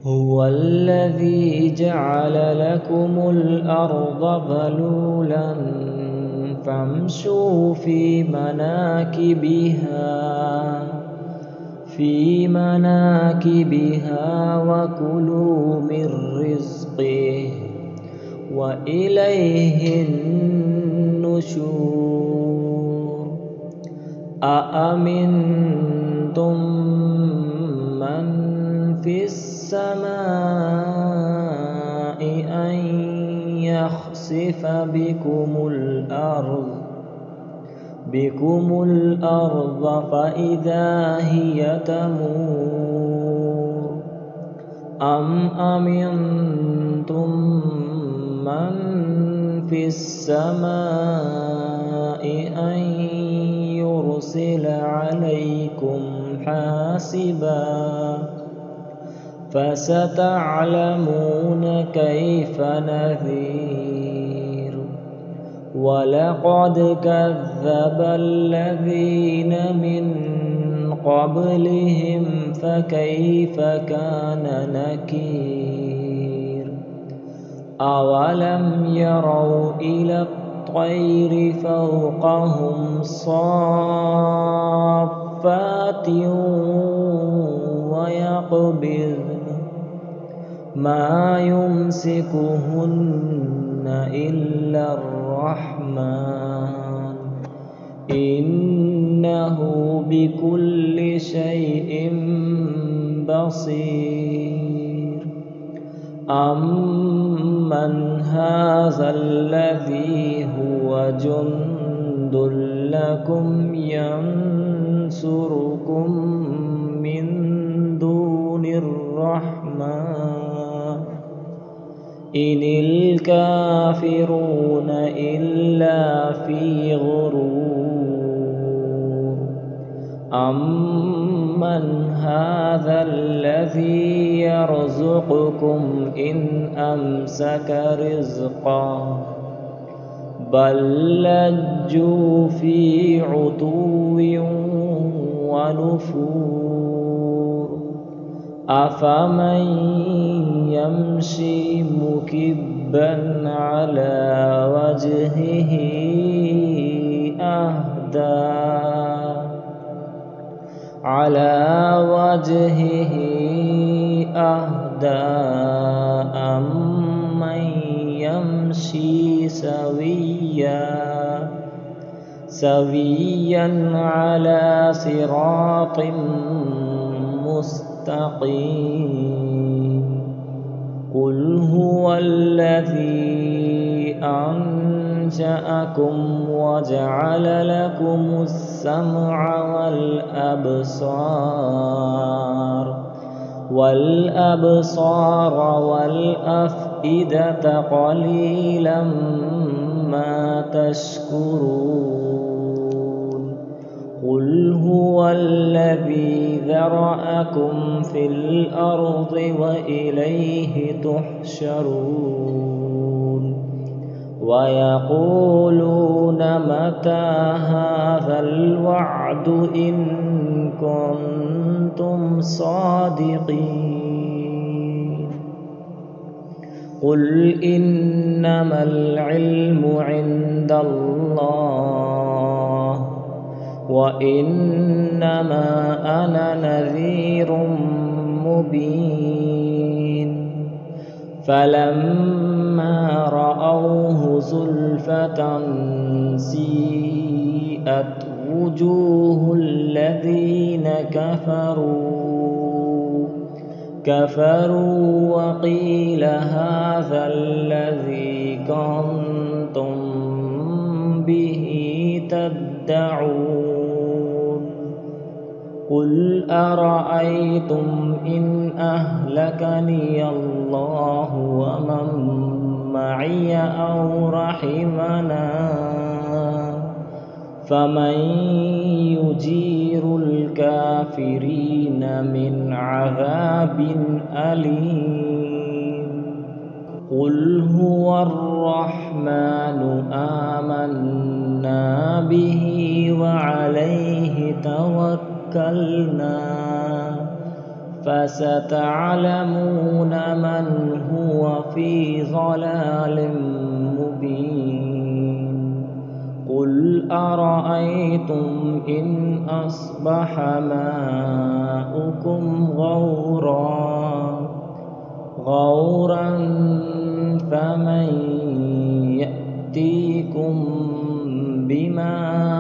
هو الذي جعل لكم الأرض ذلولا فامشوا في مناكبها وكلوا من رزقه وإليه النشور أأمنتم من في السماء أن يخسف بكم الأرض فإذا هي تمور أم أمنتم من في السماء أن يرسل عليكم حاسبا فستعلمون كيف نذير ولقد كذب الذين من قبلهم فكيف كان نكير أولم يروا إلى الطير فوقهم صافات ويقبضن ما يمسكهن إلا الرحمن إنه بكل شيء بصير أمن هذا الذي هو جند لكم ينصركم من دون الرحمن إن الكافرون إلا في غرور أمن هذا الذي يرزقكم إن أمسك رزقه بل لجوا في عتو ونفور أفمن يمشي مكبا على وجهه أهدى أمن يمشي سويا على صراط مستقيم قل هو الذي أنشأكم وجعل لكم السمع والأبصار والأفئدة قليلا ما تشكرون قل هو الذي ذرأكم في الأرض وإليه تحشرون ويقولون متى هذا الوعد إن كنتم صادقين قل إنما العلم عند الله وإنما أنا نذير مبين فلما رأوه زلفة سيئت وجوه الذين كفروا وقيل هذا الذي كنتم به تدعون قل أرأيتم إن أهلكني الله ومن معي أو رحمنا فمن يجير الكافرين من عذاب أليم قل هو الرحمن آمنا به وعليه توكلنا فستعلمون من هو في ضلال مبين قل أرأيتم إن أصبح ماؤكم غورا فمن يأتيكم بماء